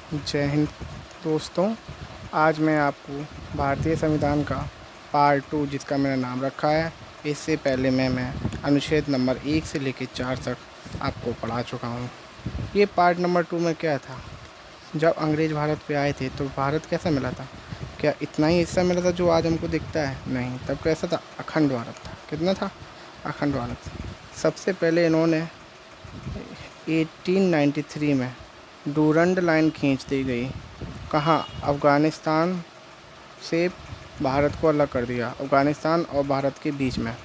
जय हिंद दोस्तों। आज मैं आपको भारतीय संविधान का पार्ट 2 जिसका मैंने नाम रखा है, इससे पहले मैं अनुच्छेद नंबर 1 से लेकर 4 तक आपको पढ़ा चुका हूँ। ये पार्ट नंबर 2 में क्या था, जब अंग्रेज़ भारत पे आए थे तो भारत कैसा मिला था? क्या इतना ही हिस्सा मिला था जो आज हमको दिखता है? नहीं, तब कैसा था? अखंड भारत था। कितना था? अखंड भारत। सबसे पहले इन्होंने 1893 में डूरंड लाइन खींच दी गई। कहाँ? अफ़गानिस्तान से भारत को अलग कर दिया, अफ़गानिस्तान और भारत के बीच में।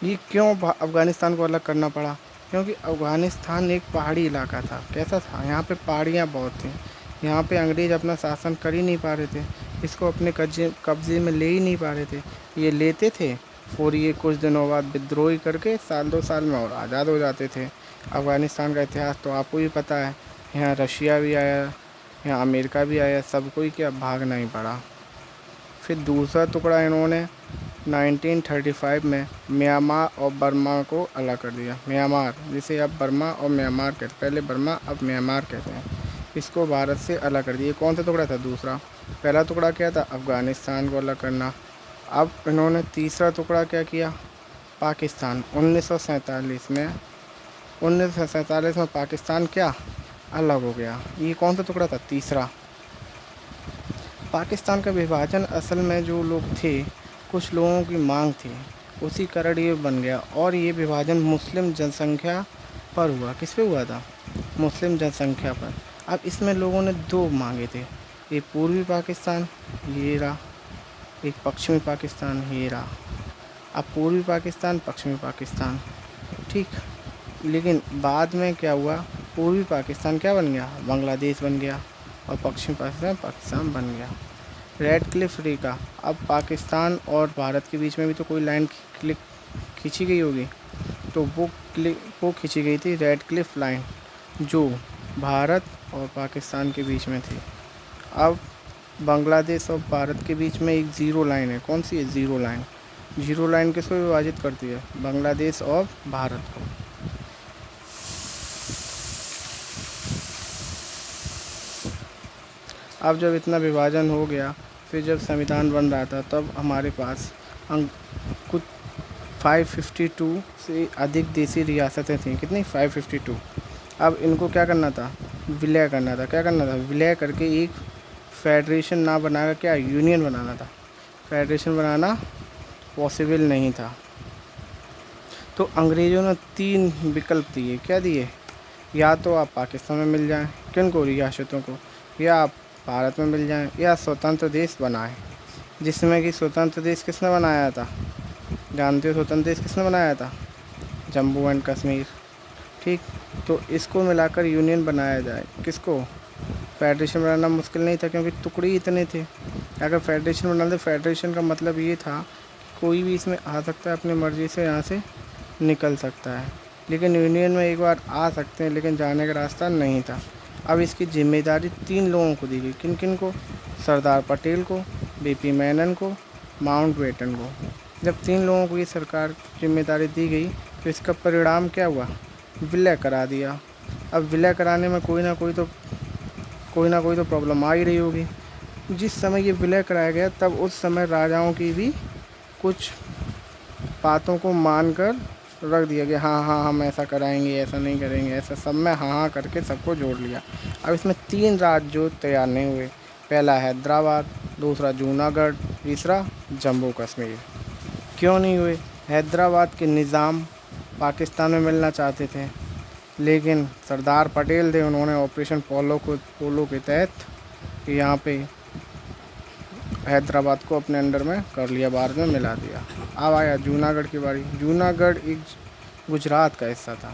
ये क्यों अफ़गानिस्तान को अलग करना पड़ा? क्योंकि अफ़गानिस्तान एक पहाड़ी इलाका था। कैसा था? यहाँ पे पहाड़ियाँ बहुत थीं। यहाँ पे अंग्रेज़ अपना शासन कर ही नहीं पा रहे थे, इसको अपने कब्जे में ले ही नहीं पा रहे थे। ये लेते थे और ये कुछ दिनों बाद विद्रोही करके साल 2 साल में और आज़ाद हो जाते थे। अफ़गानिस्तान का इतिहास तो आपको भी पता है। यहाँ रशिया भी आया, यहाँ अमेरिका भी आया, सबको ही क्या भागना ही पड़ा। फिर दूसरा टुकड़ा इन्होंने 1935 में म्यांमार और बर्मा को अलग कर दिया। म्यांमार, जिसे अब बर्मा और म्यांमार कहते, पहले बर्मा अब म्यांमार कहते हैं, इसको भारत से अलग कर दिया। कौन सा टुकड़ा था? दूसरा। पहला टुकड़ा क्या था? अफ़गानिस्तान को अलग करना। अब इन्होंने तीसरा टुकड़ा क्या किया? पाकिस्तान। 1947 में पाकिस्तान क्या अलग हो गया। ये कौन सा टुकड़ा था? तीसरा। पाकिस्तान का विभाजन असल में जो लोग थे, कुछ लोगों की मांग थी, उसी कारण ये बन गया। और ये विभाजन मुस्लिम जनसंख्या पर हुआ। किस पे हुआ था? मुस्लिम जनसंख्या पर। अब इसमें लोगों ने दो मांगे थे, एक पूर्वी पाकिस्तान, ये रहा, एक पश्चिमी पाकिस्तान, ये रहा। अब पूर्वी पाकिस्तान, पश्चिमी पाकिस्तान, ठीक। लेकिन बाद में क्या हुआ? पूर्वी पाकिस्तान क्या बन गया? बांग्लादेश बन गया। और पश्चिमी पाकिस्तान पाकिस्तान बन गया। रेड क्लिफ रेखा, अब पाकिस्तान और भारत के बीच में भी तो कोई लाइन खींची गई होगी, तो वो खींची गई थी रेड क्लिफ लाइन, जो भारत और पाकिस्तान के बीच में थी। अब बांग्लादेश और भारत के बीच में एक ज़ीरो लाइन है। कौन सी है? Zero line. ज़ीरो लाइन किसको विभाजित करती है? बांग्लादेश और भारत को। अब जब इतना विभाजन हो गया, फिर जब संविधान बन रहा था, तब हमारे पास कुछ 552 से अधिक देसी रियासतें थीं। कितनी? 552। अब इनको क्या करना था? विलय करना था। क्या करना था? विलय करके एक फेडरेशन ना बनाकर क्या यूनियन बनाना था। फेडरेशन बनाना पॉसिबल नहीं था। तो अंग्रेज़ों ने 3 विकल्प दिए। क्या दिए? या तो आप पाकिस्तान में मिल जाएं, किनको? रियासतों को, या आप भारत में मिल जाएं, या स्वतंत्र देश बनाएं। जिसमें कि स्वतंत्र देश किसने बनाया था? जानते हो स्वतंत्र देश किसने बनाया था? जम्मू एंड कश्मीर, ठीक। तो इसको मिलाकर यूनियन बनाया जाए। किसको? फेडरेशन बनाना मुश्किल नहीं था, क्योंकि टुकड़े ही इतने थे। अगर फेडरेशन बना दे, फेडरेशन का मतलब ये था कि कोई भी इसमें आ सकता है, अपनी मर्ज़ी से यहाँ से निकल सकता है। लेकिन यूनियन में एक बार आ सकते हैं, लेकिन जाने का रास्ता नहीं था। अब इसकी जिम्मेदारी 3 लोगों को दी गई। किन किन को? सरदार पटेल को, बीपी मेनन को, माउंटबेटन को। जब 3 लोगों को ये सरकार जिम्मेदारी दी गई, तो इसका परिणाम क्या हुआ? विलय करा दिया। अब विलय कराने में कोई ना कोई तो प्रॉब्लम आ ही रही होगी। जिस समय ये विलय कराया गया, तब उस समय राजाओं की भी कुछ बातों को मानकर रख दिया गया। हाँ हाँ, हम ऐसा कराएंगे, ऐसा नहीं करेंगे, ऐसा सब में हाँ हाँ करके सबको जोड़ लिया। अब इसमें 3 राज्य जो तैयार नहीं हुए। पहला हैदराबाद, दूसरा जूनागढ़, तीसरा जम्मू कश्मीर। क्यों नहीं हुए? हैदराबाद के निज़ाम पाकिस्तान में मिलना चाहते थे, लेकिन सरदार पटेल थे, उन्होंने ऑपरेशन पोलो के तहत यहाँ पे हैदराबाद को अपने अंडर में कर लिया, भारत में मिला दिया। अब आया जूनागढ़ की बारी। जूनागढ़ एक गुजरात का हिस्सा था,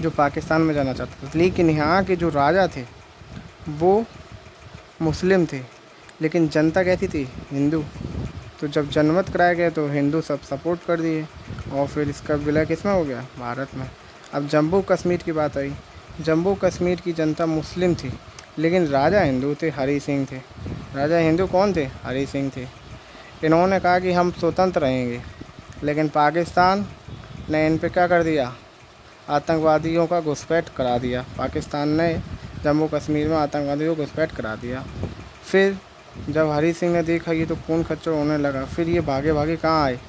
जो पाकिस्तान में जाना चाहता था, लेकिन यहाँ के जो राजा थे वो मुस्लिम थे, लेकिन जनता कैसी थी? हिंदू। तो जब जनमत कराया गया तो हिंदू सब सपोर्ट कर दिए, और फिर इसका विलय किसमें हो गया? भारत में। अब जम्मू कश्मीर की बात आई। जम्मू कश्मीर की जनता मुस्लिम थी, लेकिन राजा हिंदू थे, हरी सिंह थे। राजा हिंदू कौन थे? हरी सिंह थे। इन्होंने कहा कि हम स्वतंत्र रहेंगे, लेकिन पाकिस्तान ने इन पे क्या कर दिया? आतंकवादियों का घुसपैठ करा दिया। पाकिस्तान ने जम्मू कश्मीर में आतंकवादियों को घुसपैठ करा दिया। फिर जब हरी सिंह ने देखा ये तो खून खच्चर होने लगा, फिर ये भागे भागे कहाँ आए,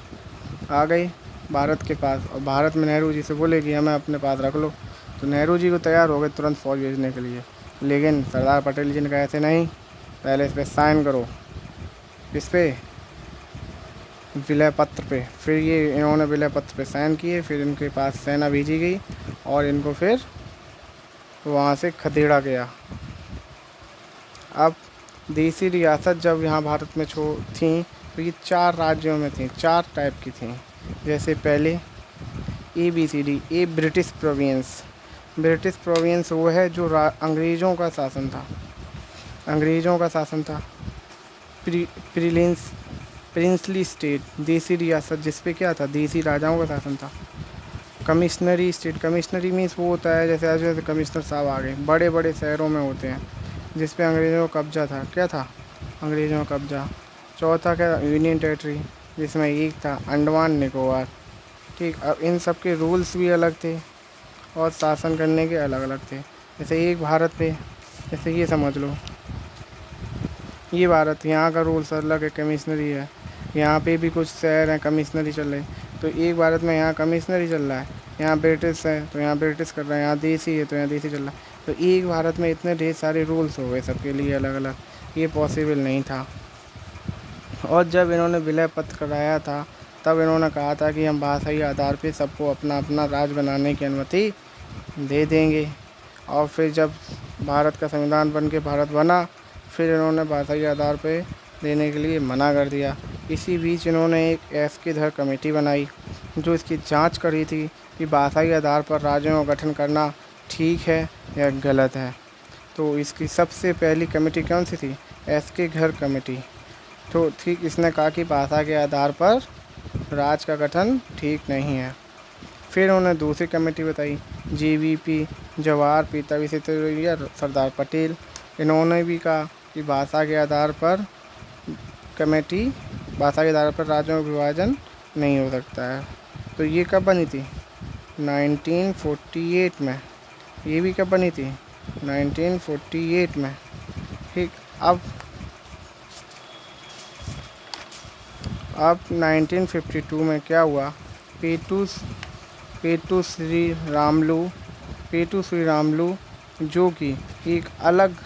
आ गए भारत के पास। और भारत में नेहरू जी से बोले कि हमें अपने पास रख लो। तो नेहरू जी को तैयार हो गए तुरंत फ़ौज भेजने के लिए। लेकिन सरदार पटेल जी ने कहा ऐसे नहीं, पहले इस पर साइन करो, इस पर विलय पत्र पे। फिर ये इन्होंने विलय पत्र पे साइन किए, फिर इनके पास सेना भेजी गई और इनको फिर वहाँ से खदेड़ा गया। अब देसी रियासत जब यहाँ भारत में थी तो ये 4 राज्यों में थी, 4 टाइप की थी। जैसे पहले ABCD। ए ब्रिटिश प्रोविंस। ब्रिटिश प्रोविंस वो है जो अंग्रेज़ों का शासन था, अंग्रेज़ों का शासन था। प्रिंसली स्टेट, देसी रियासत जिस पे क्या था, देसी राजाओं का शासन था। कमिश्नरी स्टेट। कमिश्नरी मीन्स वो होता है जैसे आज जैसे कमिश्नर साहब आ गए, बड़े बड़े शहरों में होते हैं, जिस पे अंग्रेज़ों का कब्जा था। क्या था, अंग्रेज़ों का कब्जा। चौथा क्या, यूनियन टेरिटरी, जिसमें एक था अंडमान निकोबार। ठीक, अब इन सब के रूल्स भी अलग थे और शासन करने के अलग अलग थे। जैसे एक भारत पे, जैसे ये समझ लो, ये भारत, यहाँ का रूल्स अलग है, कमिश्नरी है। यहाँ पे भी कुछ शहर हैं कमिश्नरी चल रही। तो एक भारत में यहाँ कमिश्नरी चल रहा है, यहाँ ब्रिटिश है तो यहाँ ब्रिटिश कर रहा है, यहाँ देसी है तो यहाँ देसी चल रहा है। तो एक भारत में इतने ढेर सारे रूल्स हो गए सबके लिए अलग अलग, ये पॉसिबल नहीं था। और जब इन्होंने विलय पत्र कराया था तब इन्होंने कहा था कि हम भाषाई आधार पे सबको अपना अपना राज्य बनाने की अनुमति दे देंगे। और फिर जब भारत का संविधान बन के भारत बना, फिर इन्होंने भाषाई आधार पे देने के लिए मना कर दिया। इसी बीच इन्होंने एक एसके धर कमेटी बनाई जो इसकी जांच करी थी कि भाषाई आधार पर राज्यों का गठन करना ठीक है या गलत है। तो इसकी सबसे पहली कमेटी कौन सी थी, एसके घर कमेटी। तो ठीक इसने कहा कि भाषा के आधार पर राज्य का गठन ठीक नहीं है। फिर उन्होंने दूसरी कमेटी बताई, JVP, जवाहर पीता विश्वविद्यालय, सरदार पटेल। इन्होंने भी कहा कि भाषा के आधार पर कमेटी, भाषा के आधार पर राज्यों का विभाजन नहीं हो सकता है। तो ये कब बनी थी, 1948 में। ये भी कब बनी थी, 1948 में। ठीक, अब 1952 में क्या हुआ, पेटू श्री रामलू जो कि एक अलग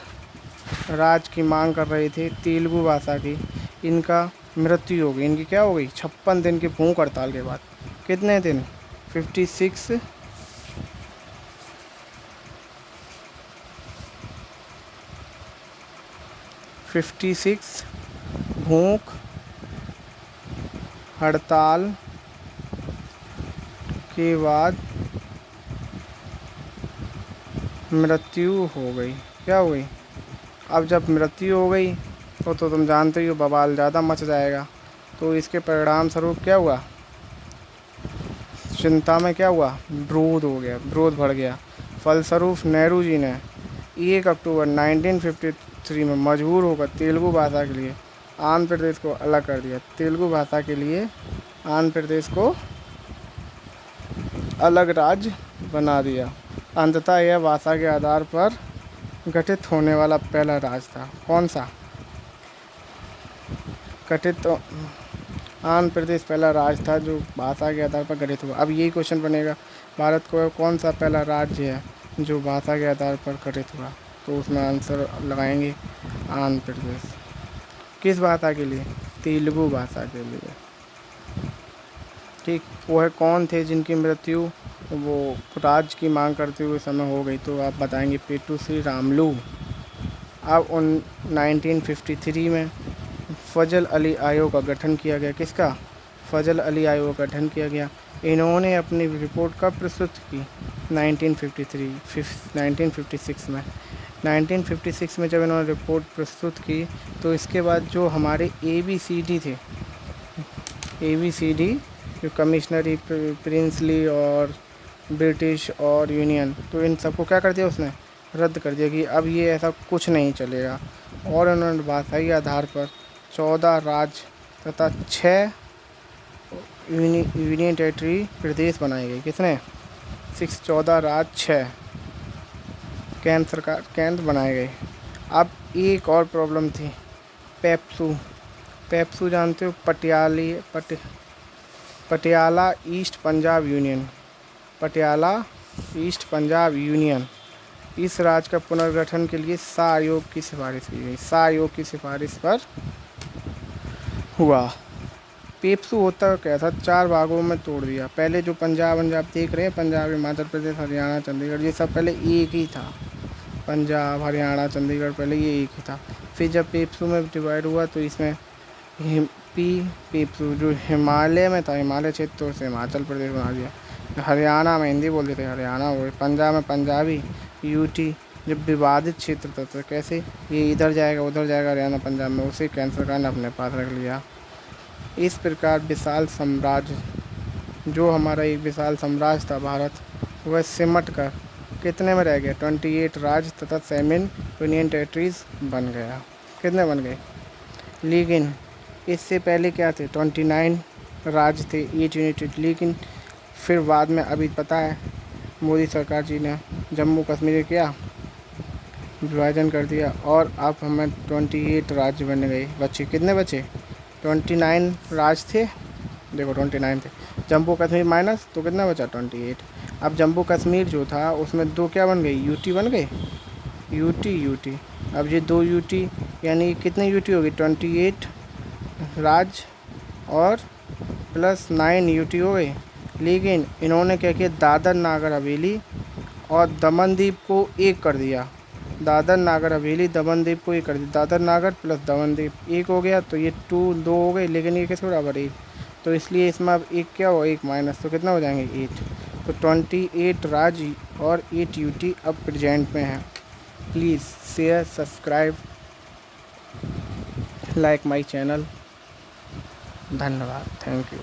राज्य की मांग कर रहे थे, तेलुगु भाषा की, इनका मृत्यु हो गई। इनकी क्या हो गई, 56 दिन की भूख हड़ताल के बाद। कितने दिन, 56 भूख हड़ताल के बाद मृत्यु हो गई। क्या हो गई, अब जब मृत्यु हो गई तो तुम जानते ही हो बवाल ज़्यादा मच जाएगा। तो इसके परिणाम स्वरूप क्या हुआ, जनता में क्या हुआ, विरोध हो गया, विरोध बढ़ गया। फलस्वरूप नेहरू जी ने 1 अक्टूबर 1953 में मजबूर होकर तेलुगु भाषा के लिए आंध्र प्रदेश को अलग कर दिया। तेलुगु भाषा के लिए आंध्र प्रदेश को अलग राज्य बना दिया। अंततः यह भाषा के आधार पर गठित होने वाला पहला राज्य था। कौन सा, गठित आंध्र प्रदेश पहला राज्य था जो भाषा के आधार पर गठित हुआ। अब यही क्वेश्चन बनेगा, भारत को कौन सा पहला राज्य है जो भाषा के आधार पर गठित हुआ, तो उसमें आंसर लगाएंगे आंध्र प्रदेश। किस भाषा के लिए, तेलुगु भाषा के लिए। ठीक, वो है कौन थे जिनकी मृत्यु वो राज्य की मांग करते हुए समय हो गई, तो आप बताएंगे पेटू श्री रामलू। अब 1953 में फजल अली आयोग का गठन किया गया। किसका, फजल अली आयोग का गठन किया गया। इन्होंने अपनी रिपोर्ट कब प्रस्तुत की, 1956 में। 1956 में जब इन्होंने रिपोर्ट प्रस्तुत की तो इसके बाद जो हमारे ABCD थे, ABCD जो कमिश्नरी, प्रिंसली और ब्रिटिश और यूनियन, तो इन सबको क्या कर दिया उसने, रद्द कर दिया कि अब ये ऐसा कुछ नहीं चलेगा। और उन्होंने भाषाई आधार पर 14 राज्य तथा 6 यूनियन टेरिटरी प्रदेश बनाए गए। कितने, 14 राज्य, 6 केंद्र बनाए गए। अब एक और प्रॉब्लम थी, पेप्सू जानते हो, Patiala east Punjab union, Patiala east Punjab union, इस राज्य का पुनर्गठन के लिए शाह आयोग की सिफारिश की गई। शाह आयोग की सिफारिश पर हुआ। पेप्सू होता क्या था, 4 भागों में तोड़ दिया। पहले जो पंजाब देख रहे हैं, पंजाब, हिमाचल प्रदेश, हरियाणा, चंडीगढ़, ये सब पहले एक ही था। पंजाब, हरियाणा, चंडीगढ़ पहले ये एक ही था। फिर जब पेप्सू में डिवाइड हुआ तो इसमें पेप्सू जो हिमालय में था, हिमालय क्षेत्र, तो उसे हिमाचल प्रदेश बना दिया। हरियाणा में हिंदी बोलते थे, हरियाणा हो गए। पंजाब में पंजाबी, यूटी जब विवादित क्षेत्र था तो कैसे ये इधर जाएगा उधर जाएगा, हरियाणा पंजाब में, उसे केंद्र सरकार ने अपने पास रख लिया। इस प्रकार विशाल साम्राज्य, जो हमारा एक विशाल साम्राज्य था भारत, वह सिमट कर कितने में रह गया, 28 राज्य तथा 7 यूनियन टेरिटरीज बन गया। कितने बन गए? लेकिन इससे पहले क्या थे, 29 राज्य थे, 8 यूनिट। लेकिन फिर बाद में अभी पता है मोदी सरकार जी ने जम्मू कश्मीर किया, विभाजन कर दिया, और अब हमें 28 राज्य बन गए। बच्चे कितने बचे? 29 राज्य थे, देखो 29 थे, जम्मू कश्मीर माइनस, तो कितना बचा? 28। अब जम्मू कश्मीर जो था उसमें 2 क्या बन गई? यूटी बन गए, यूटी। अब ये 2 यूटी यानी कितनी यूटी होगी? 28 राज्य और प्लस 9 यूटी हो गई। लेकिन इन्होंने क्या किया, दादर नागर हवेली और दमनदीप को एक कर दिया। दादर नागर हवेली दमनदीप को एक कर दिया, दादर नागर प्लस दमनदीप एक हो गया, तो ये 2 हो गए। लेकिन ये किसके बराबर? 1, तो इसलिए इसमें अब एक क्या हो, 1 माइनस, तो कितना हो जाएंगे? 8। तो 28 राज्य और 8 यूटी अब प्रेजेंट में है। Please share, subscribe, like my channel. धन्यवाद, थैंक यू।